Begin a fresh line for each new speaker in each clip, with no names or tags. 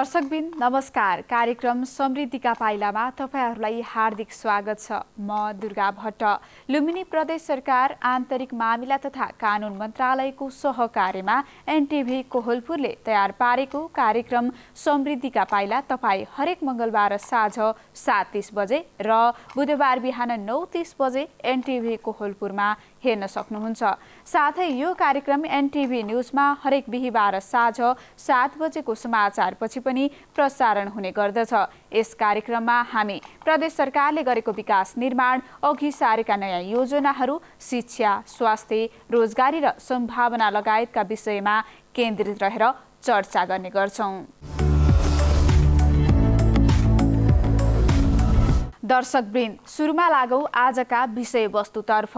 दर्शकबिन नमस्कार। कार्यक्रम समृद्धिका पाइलामा तपाईहरुलाई हार्दिक स्वागत छ। म दुर्गा भट्ट। लुम्बिनी प्रदेश सरकार आन्तरिक मामिला तथा कानुन मन्त्रालयको सहकार्यमा एनटिभी कोहलपुरले तयार पारेको कार्यक्रम समृद्धिका पाइला तपाई हरेक मंगलबार साँझ 7:30 बजे र बुधबार बिहान 9:30 बजे एनटिभी कोहलपुरमा हेर्न सक्नुहुन्छ। साथै यो कार्यक्रम एनटिभी न्यूजमा हरेक बिहीबार साँझ 7 बजेको समाचार पछि पनि प्रसारण हुने गर्दछ। यस कार्यक्रममा हामी प्रदेश सरकारले गरेको विकास निर्माण, अघि सारेका नयाँ योजनाहरू, शिक्षा, स्वास्थ्य, रोजगारी र सम्भावना लगायतका विषयमा केन्द्रित रहेर चर्चा गर्ने गर्छौं। दर्शकवृन्द, सुरुमा लागौं आजका विषयवस्तुतर्फ।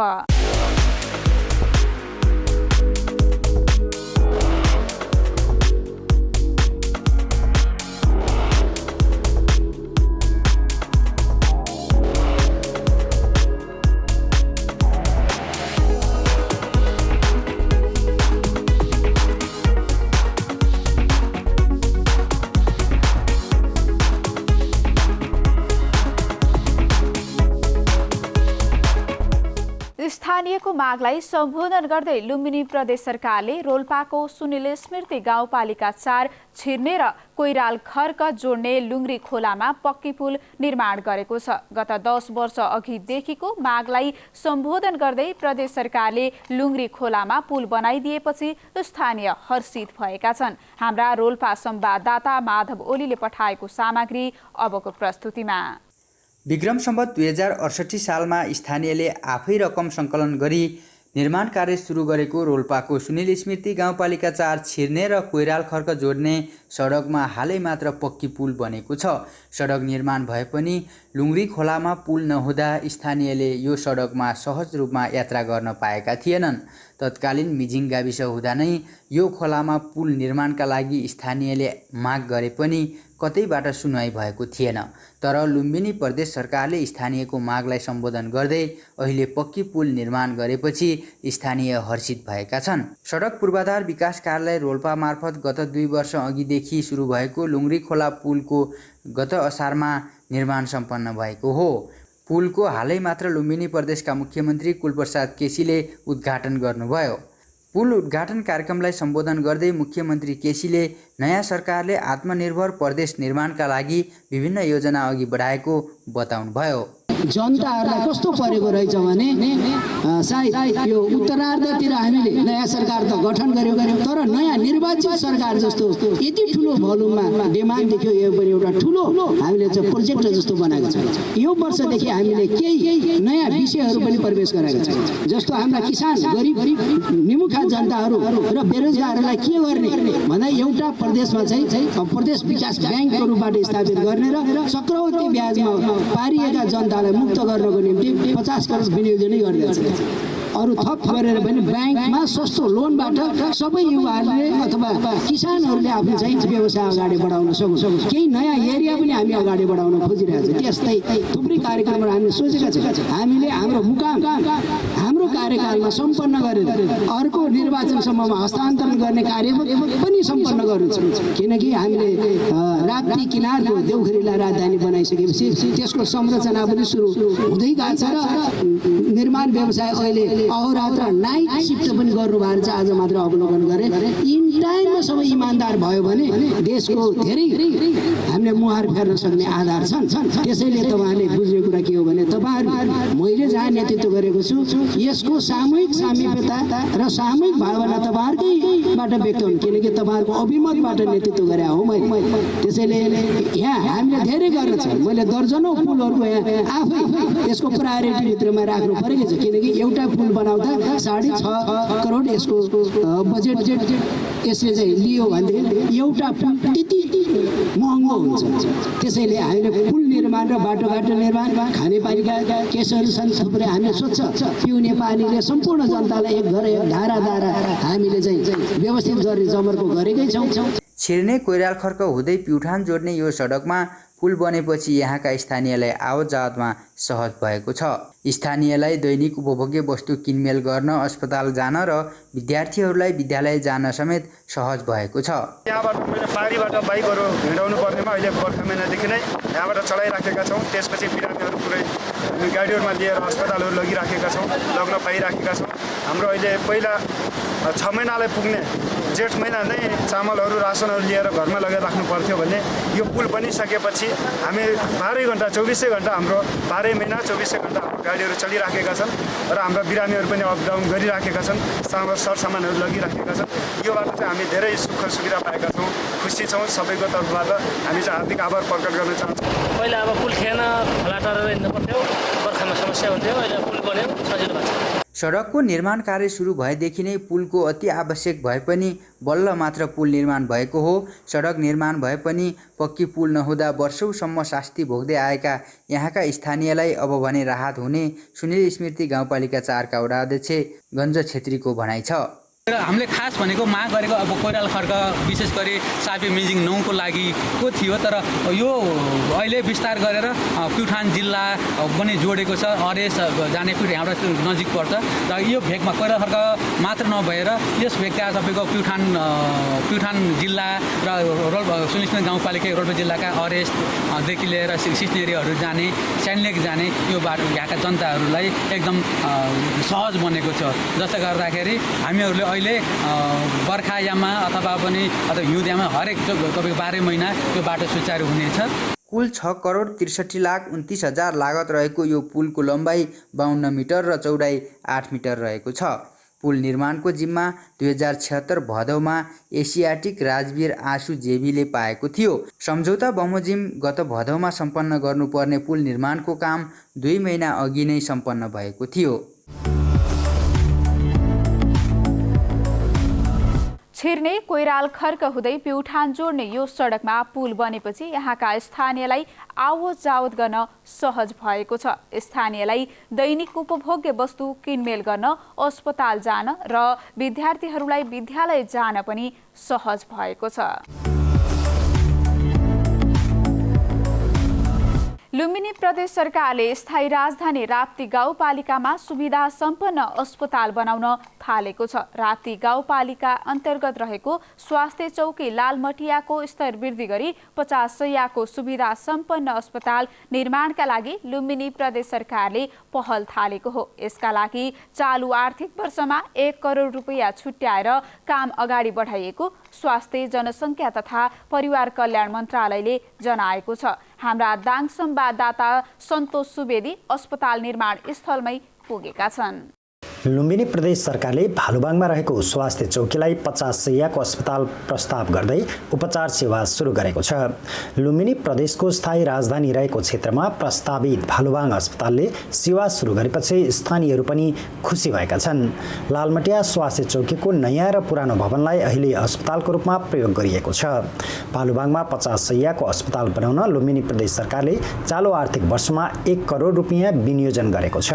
स्थानीयको मागलाई सम्बोधन गर्दै लुम्बिनी प्रदेश सरकारले रोल्पाको सुनिल स्मृति गाउँपालिका 4 छिर्ने र कोइराल खर्क जोड्ने लुङ्ग्री खोलामा पक्की पुल निर्माण गरेको छ। गत 10 वर्ष अघिदेखिको मागलाई सम्बोधन गर्दै प्रदेश सरकारले लुङ्ग्री खोलामा पुल बनाइदिएपछि स्थानीय हर्षित भएका छन्। हाम्रा रोल्पा संवाददाता माधव ओलीले पठाएको सामग्री अबको प्रस्तुतिमा।
विक्रम सम्वत 2068 सालमा स्थानीयले आफै रकम सङ्कलन गरी निर्माण कार्य सुरु गरेको रोल्पाको सुनिल स्मृति गाउँपालिका 4 छिर्ने र कोइराल खर्क जोड्ने सडकमा हालै मात्र पक्की पुल बनेको छ। सडक निर्माण भए पनि लुङ्ग्री खोलामा पुल नहुँदा स्थानीयले यो सडकमा सहज रूपमा यात्रा गर्न पाएका थिएनन्। तत्कालीन मिजिङ गाविस हुँदा नै यो खोलामा पुल निर्माणका लागि स्थानीयले माग गरे पनि कतैबाट सुनवाई भएको थिएन। तर लुम्बिनी प्रदेश सरकारले स्थानीयको मागलाई सम्बोधन गर्दै अहिले पक्की पुल निर्माण गरेपछि स्थानीय हर्षित भएका छन्। सडक पूर्वाधार विकास कार्यालय रोल्पा मार्फत गत 2 वर्ष अघिदेखि सुरु भएको लुङ्ग्री खोला पुलको गत असारमा निर्माण सम्पन्न भएको हो। पुलको हालै मात्र लुम्बिनी प्रदेशका मुख्यमन्त्री कुलप्रसाद केसीले उद्घाटन गर्नुभयो। पुल उद्घाटन कार्यक्रमलाई सम्बोधन गर्दै मुख्यमन्त्री केसीले नयाँ सरकारले आत्मनिर्भर प्रदेश निर्माणका लागि विभिन्न योजना अघि बढाएको बताउनुभयो।
जनताहरूलाई कस्तो परेको रहेछ भने सायद यो उत्तरार्धतिर हामीले नयाँ सरकार त गठन गर्यो, तर नयाँ निर्वाचित सरकार जस्तो यति ठुलो भोल्युममा डिमान्ड देखियो। यो पनि एउटा ठुलो हामीले चाहिँ प्रोजेक्ट जस्तो बनाएको छ। यो वर्षदेखि हामीले केही नयाँ विषयहरू पनि प्रवेश गराएका छौँ, जस्तो हाम्रा किसान, गरिब निमुखा जनताहरू र बेरोजगारहरूलाई के गर्ने भन्दा एउटा प्रदेशमा चाहिँ प्रदेश विकास ब्याङ्कको रूपबाट स्थापित गर्ने र चक्रवृद्धि ब्याजमा पारिएका जनतालाई मुक्त गर्नको निम्ति 50 करोड विनियोजन गर्दैछ। अरू थप गरेर पनि ब्याङ्कमा सस्तो लोनबाट सबै युवाहरूले अथवा किसानहरूले आफ्नो चाहिँ व्यवसाय अगाडि बढाउन सक्छौँ। केही नयाँ एरिया पनि हामी अगाडि बढाउन खोजिरहेको छौँ। त्यस्तै थुप्रै कार्यक्रमहरू हामीले सोचेका छौँ। हामीले हाम्रो मुकाम हाम्रो कार्यकालमा सम्पन्न गरेर अर्को निर्वाचनसम्ममा हस्तान्तरण गर्ने कार्य पनि सम्पन्न गर्छौँ। किनकि हामीले राप्ती किनारको देउखरीलाई राजधानी बनाइसकेपछि त्यसको संरचना पनि सुरु हुँदै गएको छ र निर्माण व्यवसाय अहिले अहोरात्र नाइट सिफ्ट पनि गर्नुभएको छ। आज मात्र अवलोकन गरे। इन टाइममा सबै इमान्दार भयो भने देशको धेरै हामीले मुहार फेर्न सक्ने आधार छन्। त्यसैले तपाईँहरूले बुझ्ने कुरा के हो भने तपाईँहरू मैले जहाँ नेतृत्व गरेको छु यसको सामूहिक सामिप्यता र सामूहिक भावना तपाईँहरूकैबाट व्यक्त हुन्, किनकि तपाईँहरूको अभिमतबाट नेतृत्व गरे हो मैले। त्यसैले यहाँ हामीले धेरै गर्न छ। मैले दर्जनौँ पुलहरूको यहाँ आफै यसको प्रायोरिटीभित्रमा राख्नु परेको छ, किनकि एउटा पुल बनाउँदा 6.5 करोड यसको बजेट यसले चाहिँ लियो भनेदेखि एउटा पुल त्यति महँगो हुन्छ। त्यसैले हामीले पुल निर्माण र बाटोघाटो निर्माण, खानेपानीका केसहरू छन्, थुप्रै हामीले स्वच्छ पिउने पानीले सम्पूर्ण जनतालाई एक घर एक धारा हामीले चाहिँ व्यवस्थित गर्ने जमर्को गरेकै छौँ।
छिर्ने कोइराल खर्क हुँदै प्युठान जोड्ने यो सडकमा पुल बनेपछि यहाँका स्थानीयलाई आवत जावतमा सहज भएको छ। स्थानीयलाई दैनिक उपभोग्य वस्तु किनमेल गर्न, अस्पताल जान र विद्यार्थीहरूलाई विद्यालय जान समेत सहज भएको छ।
यहाँबाट मैले पारीबाट बाइकहरू हिँडाउनु पर्नेमा अहिले बर्खा महिनादेखि नै यहाँबाट चलाइराखेका छौँ। त्यसपछि बिरामीहरू पुरै गाडीहरूमा लिएर अस्पतालहरू लगिराखेका छौँ, लग्न पाइराखेका छौँ। हाम्रो अहिले पहिला 6 महिनालाई पुग्ने जेठ महिना नै चामलहरू रासनहरू लिएर घरमा लगेर राख्नु पर्थ्यो भने यो पुल बनिसकेपछि हामी 12 घण्टा 24 घण्टा हाम्रो 12 महिना 24 घण्टा हाम्रो गाडीहरू चलिराखेका छन् र हाम्रा बिरामीहरू पनि अप डाउन गरिराखेका छन्, सरसामानहरू लगिराखेका छन्। योबाट चाहिँ हामी धेरै सुख सुविधा पाएका छौँ, खुसी छौँ। सबैको तर्फबाट हामी चाहिँ हार्दिक आभार प्रकट गर्न चाहन्छौँ।
पहिला अब पुल थिएन, खोला टरेर हिँड्नु पर्थ्यो, बर्खामा समस्या हुन्थ्यो। अहिले पुल बन्यो, सजिलो भएको छ।
सडकको निर्माण कार्य सुरु भएदेखि नै पुलको अति आवश्यक भए पनि बल्ल मात्र पुल निर्माण भएको हो। सडक निर्माण भए पनि पक्की पुल नहुँदा वर्षौँसम्म शास्ति भोग्दै आएका यहाँका स्थानीयलाई अब भने राहत हुने सुनिल स्मृति गाउँपालिका 4 का वडा अध्यक्ष गञ्ज छेत्रीको भनाइ छ।
हामीले खास भनेको माग गरेको अब कोइराला खर्क विशेष गरी सापे मिजिङ 9 को लागि को थियो, तर यो अहिले विस्तार गरेर प्युठान जिल्ला पनि जोडेको छ। अरेस जाने पिठ यहाँबाट नजिक पर्छ र यो भेगमा कोइराला खर्क मात्र नभएर यस भेगका तपाईँको प्युठान जिल्ला र सुनिल गाउँपालिका रोल्पा जिल्लाका अरेसदेखि लिएर सिस्नेरीहरू जाने, स्यान्लेक जाने यो बाटो यहाँका जनताहरूलाई एकदम सहज बनेको छ। जसले गर्दाखेरि हामीहरूले अहिले बर्खायाममा अथवा हिउँदयामा हरेक तपाईँको 12 महिना यो बाटो सुचारू हुनेछ।
कुल 6,63,29,000 लागत रहेको यो पुलको लम्बाइ 52 मिटर र चौडाइ 8 मिटर रहेको छ। पुल निर्माणको जिम्मा 2076 भदौमा एसियाटिक राजवीर आँसु जेबीले पाएको थियो। सम्झौता बमोजिम गत भदौमा सम्पन्न गर्नुपर्ने पुल निर्माणको काम 2 महिना अघि नै सम्पन्न भएको थियो।
छिर्ने कोइराल खर्क हुँदै प्युठान जोड्ने यो सडकमा पुल बनेपछि यहाँका स्थानीयलाई आवत जावत गर्न सहज भएको छ। स्थानीयलाई दैनिक उपभोग्य वस्तु किनमेल गर्न, अस्पताल जान र विद्यार्थीहरूलाई विद्यालय जान पनि सहज भएको छ। लुम्बिनी प्रदेश सरकारले स्थायी राजधानी राप्ती गाउँपालिकामा सुविधा सम्पन्न अस्पताल बनाउन थालेको छ। राप्ती गाउँपालिका अन्तर्गत रहेको स्वास्थ्य चौकी लालमटियाको स्तर वृद्धि गरी 50 शय्याको सुविधा सम्पन्न अस्पताल निर्माणका लागि लुम्बिनी प्रदेश सरकारले पहल थालेको हो। यसका लागि चालु आर्थिक वर्षमा 1 करोड रुपैयाँ छुट्याएर काम अगाडि बढाइएको स्वास्थ्य, जनसङ्ख्या तथा परिवार कल्याण मन्त्रालयले जनाएको छ। हाम्रा दाङ संवाददाता सन्तोष सुवेदी अस्पताल निर्माण स्थलमै पुगेका छन्।
लुम्बिनी प्रदेश सरकारले भालुबाङमा रहेको स्वास्थ्य चौकीलाई 50 शय्याको अस्पताल प्रस्ताव गर्दै उपचार सेवा सुरु गरेको छ। लुम्बिनी प्रदेशको स्थायी राजधानी रहेको क्षेत्रमा प्रस्तावित भालुबाङ अस्पतालले सेवा सुरु गरेपछि स्थानीयहरू पनि खुसी भएका छन्। लालमटिया स्वास्थ्य चौकीको नयाँ र पुरानो भवनलाई अहिले अस्पतालको रूपमा प्रयोग गरिएको छ। भालुबाङमा 50 शय्याको अस्पताल बनाउन लुम्बिनी प्रदेश सरकारले चालु आर्थिक वर्षमा 1 करोड रुपैयाँ विनियोजन गरेको छ।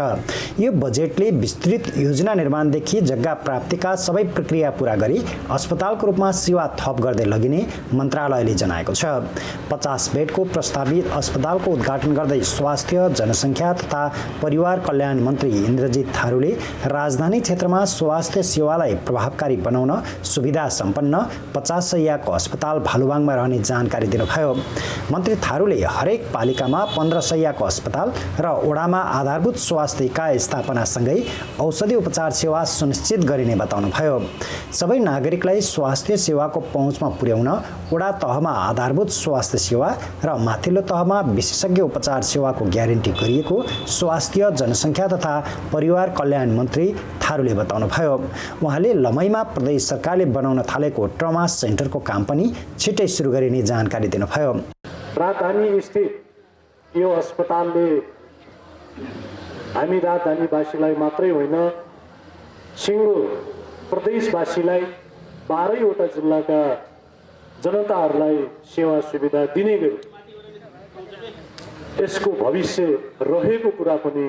यो बजेटले विस्तृत योजना निर्माणदेखि जग्गा प्राप्तिका सबै प्रक्रिया पूरा गरी अस्पतालको रूपमा सेवा थप गर्दै लगिने मन्त्रालयले जनाएको छ। 50 बेडको प्रस्तावित अस्पतालको उद्घाटन गर्दै स्वास्थ्य, जनसङ्ख्या तथा परिवार कल्याण मन्त्री इन्द्रजित थारूले राजधानी क्षेत्रमा स्वास्थ्य सेवालाई प्रभावकारी बनाउन सुविधा सम्पन्न 50 शय्याको अस्पताल भालुबाङमा रहने जानकारी दिनुभयो। मन्त्री थारूले हरेक पालिकामा 15 शय्याको अस्पताल र ओडामा आधारभूत स्वास्थ्य इकाइ स्थापनासँगै औषधि उपचार सेवा सुनिश्चित गरिने बताउनुभयो। सबै नागरिकलाई स्वास्थ्य सेवाको पहुँचमा पुर्याउन वडा तहमा आधारभूत स्वास्थ्य सेवा र माथिल्लो तहमा विशेषज्ञ उपचार सेवाको ग्यारेन्टी गरिएको स्वास्थ्य, जनसङ्ख्या तथा परिवार कल्याण मन्त्री थारूले बताउनुभयो। उहाँले लमैमा प्रदेश सरकारले बनाउन थालेको ट्रमा सेन्टरको काम पनि छिटै सुरु गरिने जानकारी दिनुभयो।
राजधानी स्थित यो अस्पतालले हामी राजधानीवासीलाई मात्रै होइन, सिङ्गो प्रदेशवासीलाई 12 वटा जिल्लाका जनताहरूलाई सेवा सुविधा दिने गरी यसको भविष्य रहेको कुरा पनि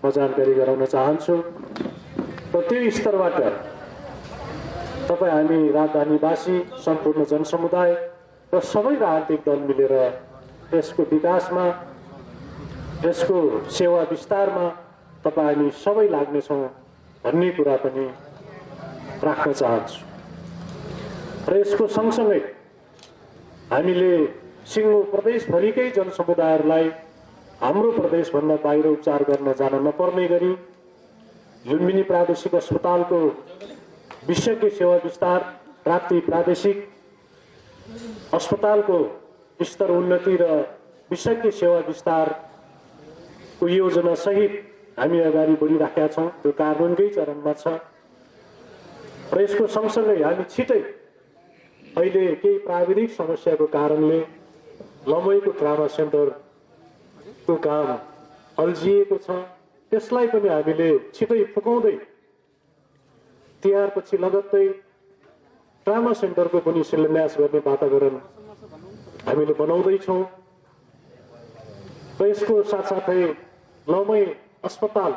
म जानकारी गराउन चाहन्छु। र त्यो स्तरबाट तपाईँ हामी राजधानीवासी, सम्पूर्ण जनसमुदाय र सबै राजनीतिक दल मिलेर यसको विकासमा, यसको सेवा विस्तारमा तपाईँ हामी सबै लाग्नेछौँ भन्ने कुरा पनि राख्न चाहन्छु। र यसको सँगसँगै हामीले सिङ्गो प्रदेशभरिकै जनसमुदायहरूलाई हाम्रो प्रदेशभन्दा बाहिर उपचार गर्न जान नपर्ने गरी लुम्बिनी प्रादेशिक अस्पतालको विशेषज्ञ सेवा विस्तार, प्राप्ति प्रादेशिक अस्पतालको स्तर उन्नति र विशेषज्ञ सेवा विस्तारको योजना सहित हामी अगाडि बढिराखेका छौँ। त्यो कार्यान्वयनकै चरणमा छ र यसको सँगसँगै हामी छिटै अहिले केही प्राविधिक समस्याको कारणले लमैको ट्रामा सेन्टरको काम अल्झिएको छ। त्यसलाई पनि हामीले छिटै फुकाउँदै तिहारपछि लगत्तै ट्रामा सेन्टरको पनि शिलान्यास गर्ने वातावरण हामीले बनाउँदैछौँ। र यसको साथसाथै लमै अस्पताल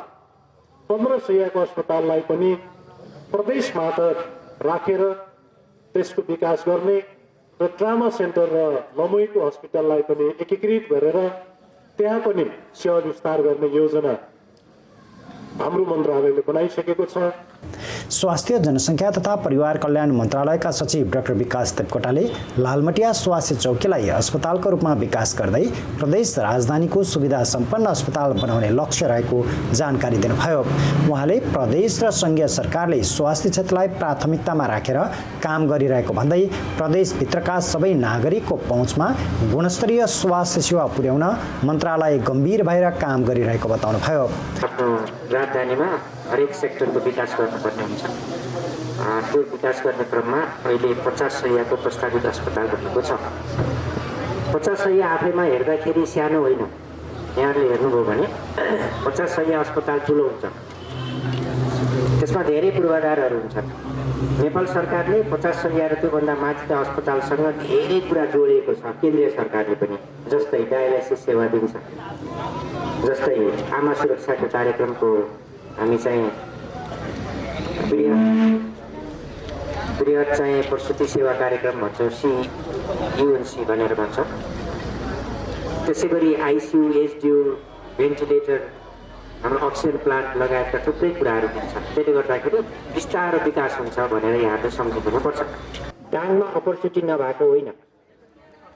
15 शय्याको अस्पताललाई पनि प्रदेश मात्र राखेर त्यसको विकास गर्ने र ट्रामा सेन्टर र लमैको हस्पिटललाई पनि एकीकृत गरेर त्यहाँ पनि सेवा विस्तार गर्ने योजना हाम्रो मन्त्रालयले बनाइसकेको छ।
स्वास्थ्य जनसङ्ख्या तथा परिवार कल्याण मन्त्रालयका सचिव डाक्टर विकास देवकोटाले लालमटिया स्वास्थ्य चौकीलाई अस्पतालको रूपमा विकास गर्दै प्रदेश राजधानीको सुविधा सम्पन्न अस्पताल बनाउने लक्ष्य रहेको जानकारी दिनुभयो। उहाँले प्रदेश र सङ्घीय सरकारले स्वास्थ्य क्षेत्रलाई प्राथमिकतामा राखेर काम गरिरहेको भन्दै प्रदेशभित्रका सबै नागरिकको पहुँचमा गुणस्तरीय स्वास्थ्य सेवा पुर्याउन मन्त्रालय गम्भीर भएर काम गरिरहेको बताउनुभयो।
राजधानीमा हरेक सेक्टरको विकास गर्नुपर्ने हुन्छ। त्यो विकास गर्ने क्रममा अहिले 50 शय्याको प्रस्तावित अस्पताल बनेको छ। 50 शय्या आफैमा हेर्दाखेरि सानो होइन। यहाँले हेर्नुभयो भने 50 शय्या अस्पताल ठुलो हुन्छ। त्यसमा धेरै पूर्वाधारहरू हुन्छन्। नेपाल सरकारले 50 शय्या र त्योभन्दा माथिका अस्पतालसँग धेरै कुरा जोडिएको छ। केन्द्रीय सरकारले पनि, जस्तै डायलाइसिस सेवा दिन्छ, जस्तै आमा सुरक्षाको कार्यक्रमको हामी चाहिँ बृहत चाहिँ प्रसुति सेवा कार्यक्रम भन्छौँ, CUNC भनेर भन्छौँ। त्यसै गरी आइसियु, एचडियु, भेन्टिलेटर, हाम्रो अक्सिजन प्लान्ट लगायतका थुप्रै कुराहरू दिन्छ। त्यसले गर्दाखेरि विस्तार विकास हुन्छ भनेर यहाँले सम्झिनुपर्छ। डाङमा अपर्च्युनिटी नभएको होइन।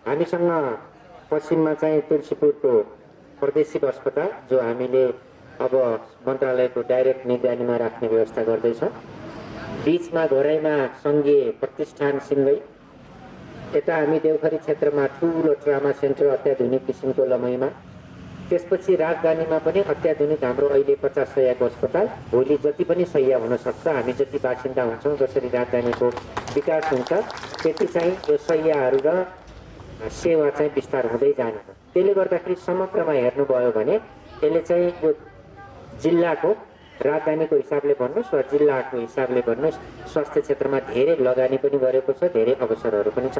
हामीसँग पश्चिममा चाहिँ तुलसीपुरको प्रादेशिक अस्पताल जो हामीले अब मन्त्रालयको डाइरेक्ट निगरानीमा राख्ने व्यवस्था गर्दैछ। बीचमा घोराइमा सङ्घीय प्रतिष्ठानसँगै यता हामी देवखरी क्षेत्रमा ठुलो ट्रामा सेन्टर अत्याधुनिक किसिमको लमैमा, त्यसपछि राजधानीमा पनि अत्याधुनिक हाम्रो अहिले 50 शय्याको अस्पताल, भोलि जति पनि शय्या हुनसक्छ। हामी जति बासिन्दा हुन्छौँ, जसरी राजधानीको विकास हुन्छ त्यति चाहिँ यो शय्याहरू र सेवा चाहिँ विस्तार हुँदै जाने हो। त्यसले गर्दाखेरि समग्रमा हेर्नुभयो भने यसले चाहिँ यो जिल्लाको राजधानीको हिसाबले भन्नुहोस् वा जिल्लाको हिसाबले भन्नुहोस्, स्वास्थ्य क्षेत्रमा धेरै लगानी पनि गरेको छ, धेरै अवसरहरू पनि छ।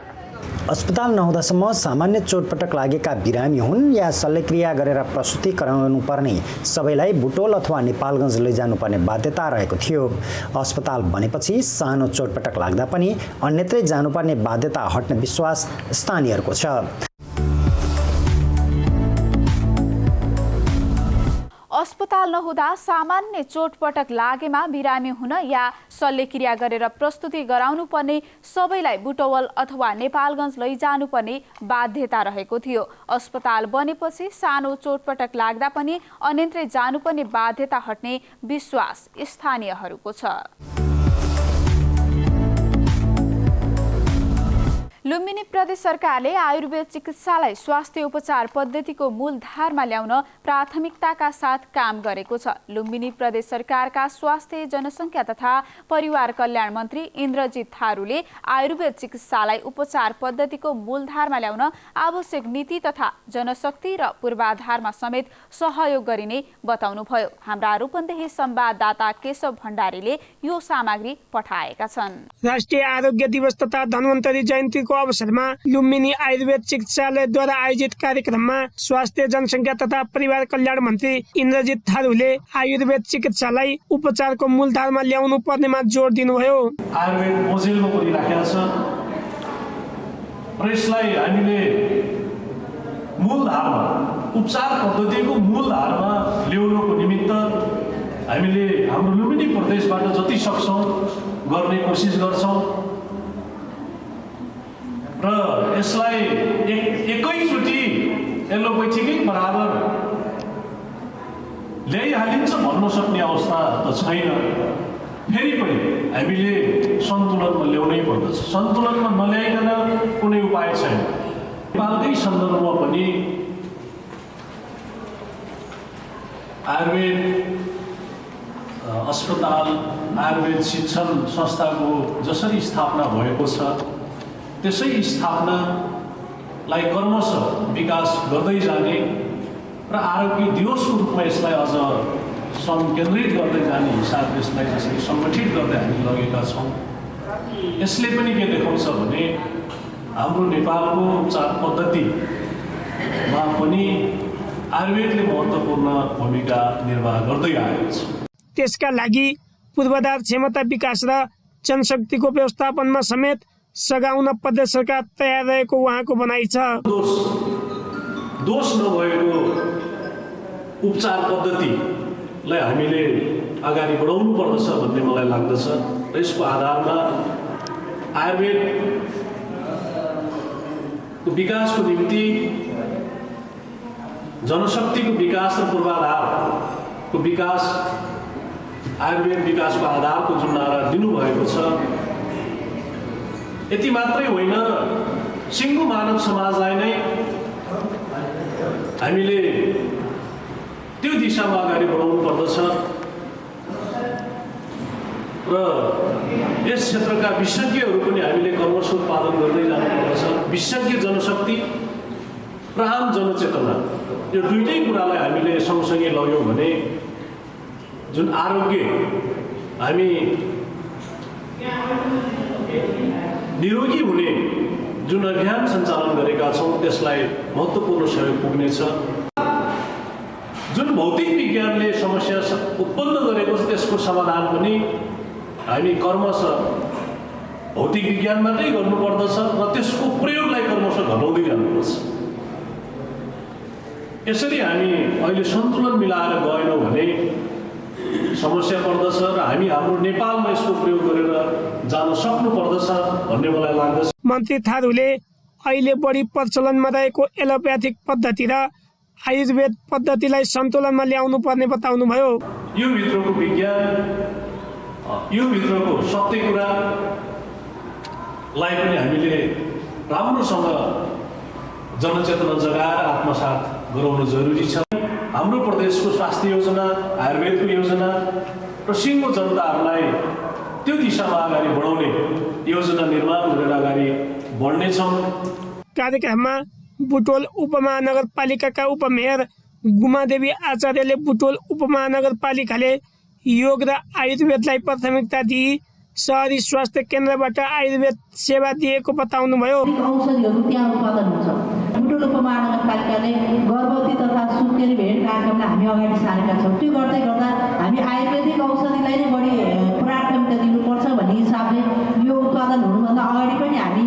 अस्पताल नहुँदासम्म सामान्य चोटपटक लागेका बिरामी हुन् या शल्यक्रिया गरेर प्रसुति गराउनुपर्ने सबैलाई बुटोल अथवा नेपालगञ्ज लैजानुपर्ने बाध्यता रहेको थियो। अस्पताल बनेपछि सानो चोटपटक लाग्दा पनि अन्यत्रै जानुपर्ने बाध्यता हट्ने विश्वास स्थानीयहरूको छ।
अस्पताल नहुँदा सामान्य चोटपटक लागेमा बिरामी हुन या शल्यक्रिया गरेर प्रस्तुति गराउनु पर्ने सबैलाई बुटवल अथवा नेपालगञ्ज लैजानुपर्ने बाध्यता रहेको थियो। अस्पताल बनेपछि सानो चोटपटक लाग्दा पनि अन्यत्रै जानुपर्ने बाध्यता हट्ने विश्वास स्थानीयहरूको छ। लुम्बिनी प्रदेश सरकारले आयुर्वेद चिकित्सालाई स्वास्थ्य उपचार पद्धतिको मूलधारमा ल्याउन प्राथमिकताका साथ काम गरेको छ। लुम्बिनी प्रदेश सरकारका स्वास्थ्य जनसङ्ख्या तथा परिवार कल्याण मन्त्री इन्द्रजित थारूले आयुर्वेद चिकित्सालाई उपचार पद्धतिको मूलधारमा ल्याउन आवश्यक नीति तथा जनशक्ति र पूर्वाधारमा समेत सहयोग गरिने बताउनुभयो। हाम्रा रूपन्देही संवाददाता केशव भण्डारीले यो सामग्री पठाएका छन्।
राष्ट्रिय आरोग्य दिवस तथा धन्वन्तरी जयन्तीको अवसरमा लुम्बिनी आयुर्वेद चिकित्सालयद्वारा आयोजित कार्यक्रममा स्वास्थ्य जनसङ्ख्या तथा परिवार कल्याण मन्त्री इन्द्रजित थारूले आयुर्वेद चिकित्सालाई उपचारको मूलधारमा ल्याउनु पर्नेमा जोड दिनुभयो।
आयुर्वेद मोजेलमा परिराखेको छ र यसलाई हामीले मूलधारमा उपचार पद्धतिको मूलधारमा ल्याउनको निमित्त हामीले हाम्रो लुम्बिनी प्रदेशबाट जति सक्छौँ गर्ने कोसिस गर्छौँ र यसलाई एकैचोटि एलोपेथीकै बराबर ल्याइहालिन्छ भन्न सक्ने अवस्था त छैन। फेरि पनि हामीले सन्तुलनमा ल्याउनै पर्दछ। सन्तुलनमा नल्याइकन कुनै उपाय छैन। नेपालकै सन्दर्भमा पनि आयुर्वेद अस्पताल आयुर्वेद शिक्षण संस्थाको जसरी स्थापना भएको छ त्यसै स्थापनालाई क्रमशः विकास गर्दै जाने र आरोग्य दिवसको रूपमा यसलाई अझ संकेन्द्रित गर्दै जाने हिसाबले यसलाई जसरी सङ्गठित गर्दै हामी लगेका छौँ। यसले पनि के देखाउँछ भने हाम्रो नेपालको उपचार पद्धतिमा पनि आयुर्वेदले महत्त्वपूर्ण भूमिका निर्वाह गर्दै आएको छ।
त्यसका लागि पूर्वाधार क्षमता विकास र जनशक्तिको व्यवस्थापनमा समेत सघाउन प्रदेश सरकार तयार रहेको उहाँको भनाइ छ।
दोष नभएको उपचार पद्धतिलाई हामीले अगाडि बढाउनु पर्दछ भन्ने मलाई लाग्दछ र यसको आधारमा आयुर्वेदको विकासको निम्ति जनशक्तिको विकास र पूर्वाधारको विकास आयुर्वेद विकासको आधारको जुन नारा दिनुभएको छ यति मात्रै होइन, सिङ्गो मानव समाजलाई नै हामीले त्यो दिशामा अगाडि बढाउनु पर्दछ र यस क्षेत्रका विशेषज्ञहरू पनि हामीले क्रमशः उत्पादन गर्दै जानुपर्दछ। विशेषज्ञ जनशक्ति र आम जनचेतना यो दुईटै कुरालाई हामीले सँगसँगै लग्यौँ भने जुन आरोग्य हामी निरोगी हुने जुन अभियान सञ्चालन गरेका छौँ त्यसलाई महत्त्वपूर्ण सहयोग पुग्नेछ। जुन भौतिक विज्ञानले समस्या उत्पन्न गरेको छ त्यसको समाधान पनि हामी क्रमशः भौतिक विज्ञानबाटै गर्नुपर्दछ र त्यसको प्रयोगलाई क्रमशः घटाउँदै जानुपर्छ। यसरी हामी अहिले सन्तुलन मिलाएर गएनौँ भने समस्या पर्दछ र हामी हाम्रो नेपालमा यसको प्रयोग गरेर जान सक्नु पर्दछ भन्ने मलाई लाग्दछ।
मन्त्री थारूले अहिले बढी प्रचलनमा रहेको एलोप्याथिक पद्धति र आयुर्वेद पद्धतिलाई सन्तुलनमा ल्याउनु पर्ने बताउनुभयो।
यो भित्रको विज्ञान, यो भित्रको सत्य कुरालाई पनि हामीले राम्रोसँग जनचेतना जगाएर आत्मसात गराउन जरुरी छ। हाम्रो प्रदेशको स्वास्थ्य योजना, आयुर्वेदको योजना र सिङ्गो जनताहरूलाई त्यो दिशामा अगाडि बढाउने योजना निर्माण गरेर अगाडि बढ्नेछौँ।
कार्यक्रममा बुटोल उपमहानगरपालिकाका उपमेयर गुमादेवी आचार्यले बुटोल उपमहानगरपालिकाले योग र आयुर्वेदलाई प्राथमिकता दिई शहरी स्वास्थ्य केन्द्रबाट आयुर्वेद सेवा दिएको बताउनुभयो।
औषधिहरू त्यहाँ उत्पादन हुन्छ। बुटोल उपमहानगरपालिकाले गर्भवती तथा सुत्केरी भेट कार्यक्रमलाई हामी अगाडि सारेका छौँ। त्यो गर्दै गर्दा हामी आयुर्वेदिक औषधिलाई नै बढी प्राथमिकता दिनुपर्छ भन्ने हिसाबले यो उत्पादन हुनुभन्दा अगाडि पनि हामी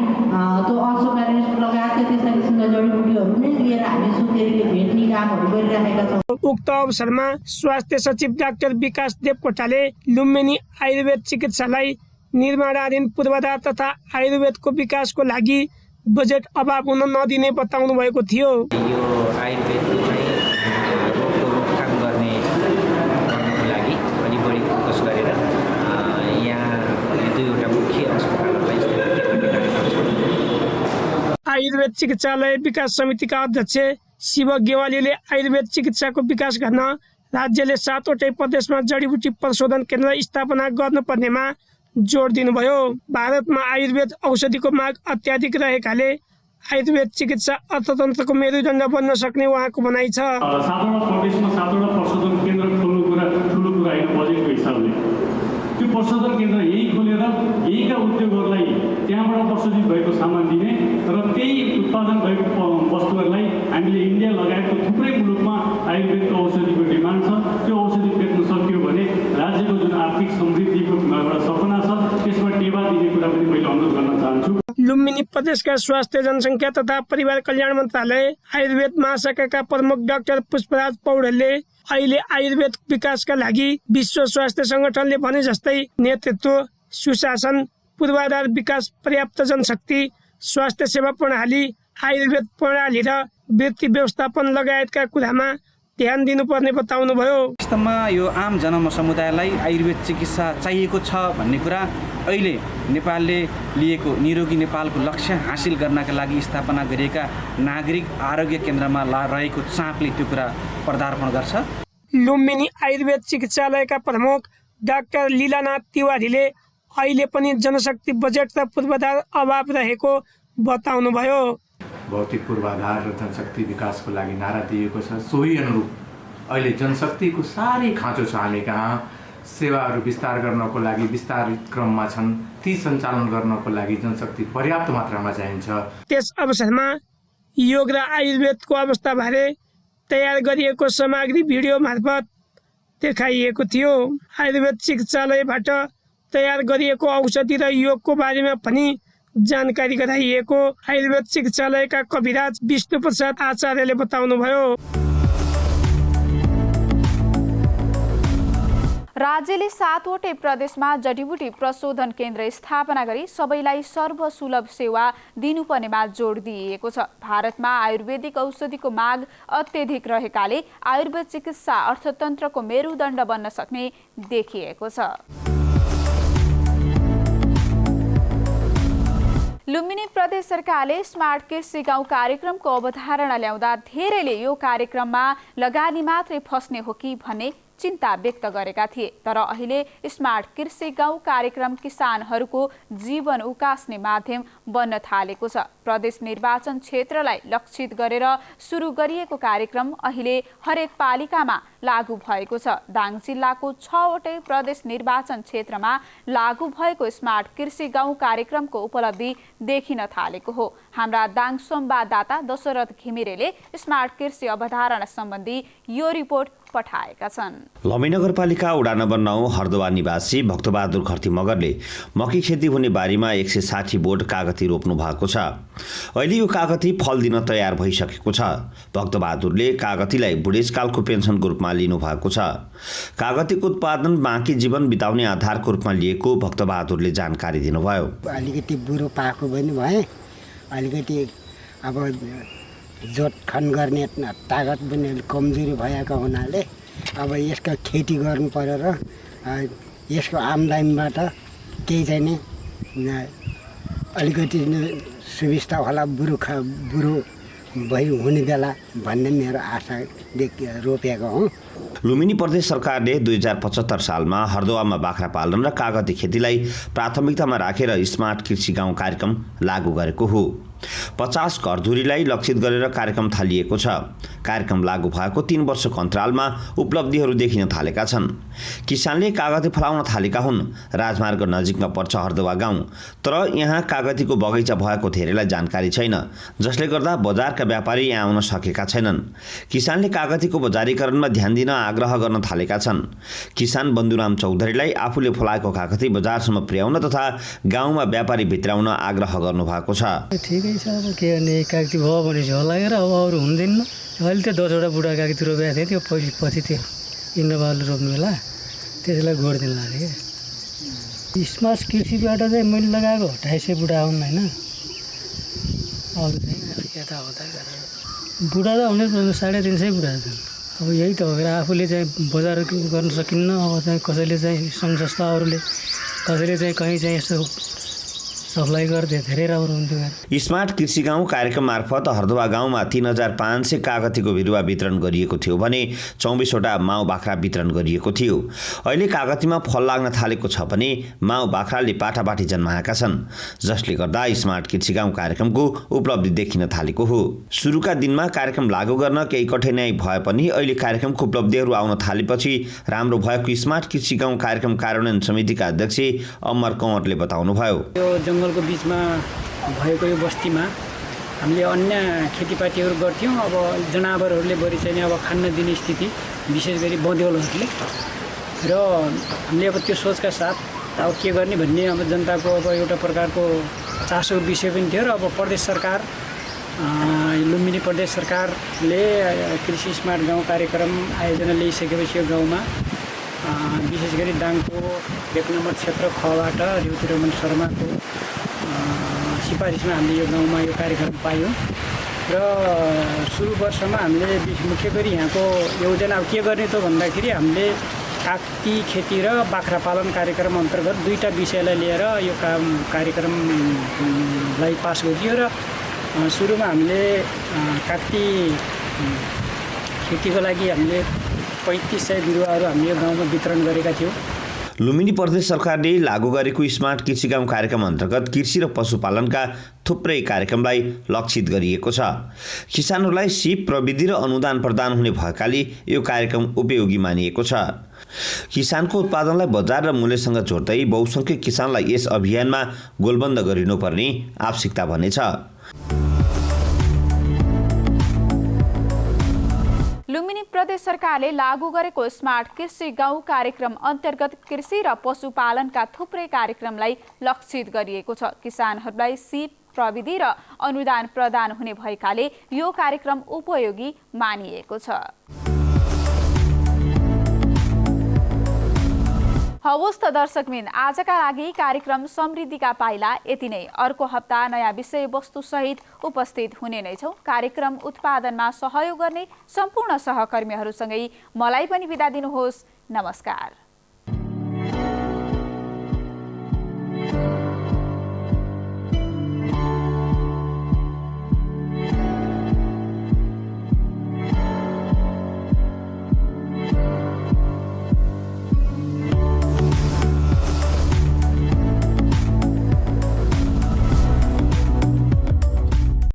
त्यो अशोकाले लगायतका त्यस्ता किसिमका जडीबुटीहरू नै लिएर हामी सुत्केरीले भेट्ने कामहरू गरिरहेका छौँ।
उक्त अवसरमा स्वास्थ्य सचिव डाक्टर विकास देवकोटाले लुम्बिनी आयुर्वेद चिकित्सालय निर्माणाधीन पूर्वाधार तथा आयुर्वेदको विकासको लागि बजेट अभाव हुन नदिने बताउनु भएको थियो।
यो आयुर्वेदको चाहिँ रोकथाम गर्नको लागि अलि बढी फोकस गरेर यहाँ दुईवटा मुख्य अस्पतालहरूलाई स्थापित गर्ने कार्यक्रम छ।
आयुर्वेद चिकित्सालय विकास समितिका अध्यक्ष शिव गेवालीले आयुर्वेद चिकित्साको विकास गर्न राज्यले 7वटै प्रदेशमा जडीबुटी प्रशोधन केन्द्र स्थापना गर्नुपर्नेमा जोड दिनुभयो। भारतमा आयुर्वेद औषधिको माग अत्याधिक रहेकाले आयुर्वेद चिकित्सा अर्थतन्त्रको मेरुदण्ड बन्न सक्ने उहाँको भनाइ छ।
7वटा प्रदेशमा 7वटा प्रशोधन केन्द्र खोल्नु कुरा ठुलो कुरा होइन बजेटको हिसाबले। त्यो प्रशोधन केन्द्र यही खोलेर यहीका उद्योगहरूलाई त्यहाँबाट प्रशोधित भएको सामान दिने र त्यही उत्पादन भएको वस्तुहरूलाई हामीले इन्डिया लगायतको थुप्रै मुलुकमा आयुर्वेदको औषधिको डिमान्ड छ। त्यो औषधि बेच्न सकियो भने राज्यको जुन आर्थिक समृद्धिको एउटा सपना छ त्यसमा टेवा दिने कुरा पनि मैले अनुरोध गर्न चाहन्छु।
लुम्बिनी प्रदेशका स्वास्थ्य जनसङ्ख्या तथा परिवार कल्याण मन्त्रालय आयुर्वेद महाशाखाका प्रमुख डाक्टर पुष्पराज पौडेलले अहिले आयुर्वेद विकासका लागि विश्व स्वास्थ्य संगठनले भने जस्तै नेतृत्व, सुशासन, पूर्वाधार विकास, पर्याप्त जनशक्ति, स्वास्थ्य सेवा प्रणाली, आयुर्वेद प्रणाली र वृत्ति व्यवस्थापन लगायतका कुरामा ध्यान दिनुपर्ने बताउनुभयो।
वास्तवमा यो आम जनसमुदायलाई आयुर्वेद चिकित्सा चाहिएको छ भन्ने कुरा अहिले नेपालले लिएको निरोगी नेपालको लक्ष्य हासिल गर्नका लागि स्थापना गरिएका नागरिक आरोग्य केन्द्रमा रहेको चापले त्यो कुरा पदार्पण गर्छ।
लुम्बिनी आयुर्वेद चिकित्सालयका प्रमुख डाक्टर लीलानाथ तिवारीले अहिले पनि जनशक्ति बजेट र पूर्वाधार अभाव रहेको बताउनुभयो।
भौतिक पूर्वाधार र जनशक्ति विकासको लागि नारा दिएको छ, सोही अनुरूप अहिले जनशक्तिको साह्रै खाँचो छ। हामी कहाँ सेवाहरू विस्तार गर्नको लागि विस्तारित क्रममा छन्, ती सञ्चालन गर्नको लागि जनशक्ति पर्याप्त मात्रामा चाहिन्छ।
त्यस अवसरमा योग र आयुर्वेदको अवस्थाबारे तयार गरिएको सामग्री भिडियो मार्फत देखाइएको थियो। आयुर्वेद चिकित्सालयबाट तयार गरिएको औषधि र योगको बारेमा पनि जानकारी गराइएको आयुर्वेद चिकित्सालयका कविराज विष्णु प्रसाद आचार्यले बताउनुभयो।
राज्यले 7वटै प्रदेशमा जडीबुटी प्रशोधन केन्द्र स्थापना गरी सबैलाई सर्वसुलभ सेवा दिनुपर्नेमा जोड दिइएको छ। भारतमा आयुर्वेदिक औषधिको माग अत्यधिक रहेकाले आयुर्वेद चिकित्सा अर्थतन्त्रको मेरुदण्ड बन्न सक्ने देखिएको छ। लुम्बिनी प्रदेश सरकारले स्मार्ट कृषि गाउँ कार्यक्रमको अवधारणा ल्याउँदा धेरैले यो कार्यक्रममा लगानी मात्रै फस्ने हो कि भन्ने चिन्ता व्यक्त गरेका थिए। तर अहिले स्मार्ट कृषि गाउँ कार्यक्रम किसानहरूको जीवन उकास्ने माध्यम बन्न थालेको छ। प्रदेश निर्वाचन क्षेत्रलाई लक्षित गरेर सुरु गरिएको कार्यक्रम अहिले हरेक पालिकामा लागू भएको छ। दाङ जिल्लाको 6वटै प्रदेश निर्वाचन क्षेत्रमा लागू भएको स्मार्ट कृषि गाउँ कार्यक्रमको उपलब्धि देखिन थालेको हो। हाम्रा दाङ संवाददाता दशरथ घिमिरेले स्मार्ट कृषि अवधारणा सम्बन्धी यो रिपोर्ट पठाएका छन्।
लम्बिनी नगरपालिका वडा नम्बर 9 हरदोवा निवासी भक्तबहादुर खर्ती मगरले मकै खेती हुने बारीमा 160 बोट कागती रोप्नु भएको छ। अहिले यो कागती फल दिन तयार भइसकेको छ। भक्तबहादुरले कागतीलाई बुढेसकालको पेन्सनको रूपमा लिनु भएको छ। कागतीको उत्पादन बाँकी जीवन बिताउने आधारको रूपमा लिएको भक्तबहादुरले जानकारी दिनुभयो।
अलिकति बुढो पाएको पनि भए, अलिकति अब जोतखन गर्ने तागत पनि कमजोरी भएको हुनाले अब यसको खेती गर्नु पर्यो र यसको आम्दानीबाट केही चाहिँ नि अलिकति सुविस्ता होला बुढो हुने बेला भन्ने मेरो आशा रोपेको हो।
लुम्बिनी प्रदेश सरकारले 2075 सालमा हरदोवामा बाख्रा पालन र कागती खेतीलाई प्राथमिकतामा राखेर स्मार्ट कृषि गाउँ कार्यक्रम लागू गरेको हो। 50 घरधुरीलाई लक्षित गरेर कार्यक्रम थालिएको छ। कार्यक्रम लागू भएको 3 वर्षको अन्तरालमा उपलब्धिहरू देखिन थालेका छन्। किसानले कागती फलाउन थालेका हुन्। राजमार्ग नजिकमा पर्छ हरदोवा गाउँ, तर यहाँ कागतीको बगैँचा भएको धेरैलाई जानकारी छैन, जसले गर्दा बजारका व्यापारी यहाँ आउन सकेका छैनन्। किसानले कागतीको बजारीकरणमा ध्यान दिन आग्रह गर्न थालेका छन्। किसान बन्धुराम चौधरीलाई आफूले फलाएको कागती बजारसम्म पुर्याउन तथा गाउँमा व्यापारी भित्राउन आग्रह गर्नुभएको छ।
ठिकै छ, अब के गर्ने, कागती भयो भने झोल लागेर अब अरू हुँदैन। अहिले त्यो 10वटा बुढा कागती रोपेको थिएँ, त्यो पछि त्यो इन्डोबालु रोप्नु बेला त्यसलाई गोड्दिन लाग्यो क्या। स्मार्ट कृषिबाट चाहिँ मैले लगाएको 250 बुढा आउनु होइन, अरू चाहिँ यताउता गरेर बुढा त हुने 350 बुढा छन्। अब यही त हो, आफूले चाहिँ बजार गर्न सकिन्न। अब चाहिँ कसैले चाहिँ सङ्घ संस्थाहरूले कसैले चाहिँ कहीँ चाहिँ यस्तो सप्लाई गर्दै धेरै राम्रो हुन्थ्यो।
स्मार्ट कृषि गाउँ कार्यक्रम मार्फत हरदोवा गाउँमा 3500 कागतीको बिरुवा वितरण गरिएको थियो भने 24वटा माउ बाख्रा वितरण गरिएको थियो। अहिले कागतीमा फल लाग्न थालेको छ भने माउ बाख्राले पाठापाठी जन्माएका छन्, जसले गर्दा स्मार्ट कृषि गाउँ कार्यक्रमको उपलब्धि देखिन थालेको हो। सुरुका दिनमा कार्यक्रम लागू गर्न केही कठिनाइ भए पनि अहिले कार्यक्रमको उपलब्धिहरू आउन थालेपछि राम्रो भएको स्मार्ट कृषि गाउँ कार्यक्रम कार्यान्वयन समितिका अध्यक्ष अमर कंवरले बताउनुभयो।
जङ्गलको बिचमा भएको यो बस्तीमा हामीले अन्य खेतीपातीहरू गर्थ्यौँ। अब जनावरहरूले बढी चाहिँ अब खान दिने स्थिति, विशेष गरी बँदेलहरूले, र हामीले अब त्यो सोचका साथ अब के गर्ने भन्ने अब जनताको अब एउटा प्रकारको चासोको विषय पनि थियो र अब प्रदेश सरकार लुम्बिनी प्रदेश सरकारले कृषि स्मार्ट गाउँ कार्यक्रम आयोजना ल्याइसकेपछि यो गाउँमा विशेष गरी दाङको 1 नम्बर क्षेत्र खबाट रेवती रमन शर्माको सिफारिसमा हामीले यो गाउँमा यो कार्यक्रम पायौँ र सुरु वर्षमा हामीले मुख्य गरी यहाँको योजना अब के गर्ने त भन्दाखेरि हामीले कागती खेती र बाख्रा पालन कार्यक्रम अन्तर्गत 2टा विषयलाई लिएर यो कार्यक्रमलाई पास गरियो र सुरुमा हामीले कागती खेतीको लागि हामीले 3500 बिरुवाहरू हामीले यो गाउँमा वितरण गरेका थियौँ।
लुम्बिनी प्रदेश सरकारले लागू गरेको स्मार्ट कृषि गाउँ कार्यक्रम अन्तर्गत कृषि र पशुपालनका थुप्रै कार्यक्रमलाई लक्षित गरिएको छ। किसानहरूलाई सिप प्रविधि र अनुदान प्रदान हुने भएकाले यो कार्यक्रम उपयोगी मानिएको छ। किसानको उत्पादनलाई बजार र मूल्यसँग जोड्दै बहुसंख्यक किसानलाई यस अभियानमा गोलबन्द गरिनुपर्ने आवश्यकता भनेछ।
लुम्बिनी प्रदेश सरकारले लागू गरेको स्मार्ट कृषि गाउँ कार्यक्रम अन्तर्गत कृषि र पशुपालनका थुप्रै कार्यक्रमलाई लक्षित गरिएको छ। किसानहरूलाई सिप प्रविधि र अनुदान प्रदान हुने भएकाले यो कार्यक्रम उपयोगी मानिएको छ। हवस् त दर्शकबिन, आजका लागि कार्यक्रम समृद्धिका पाइला यति नै। अर्को हप्ता नयाँ विषयवस्तु सहित उपस्थित हुने नै छौँ। कार्यक्रम उत्पादनमा सहयोग गर्ने सम्पूर्ण सहकर्मीहरूसँगै मलाई पनि बिदा दिनुहोस्। नमस्कार।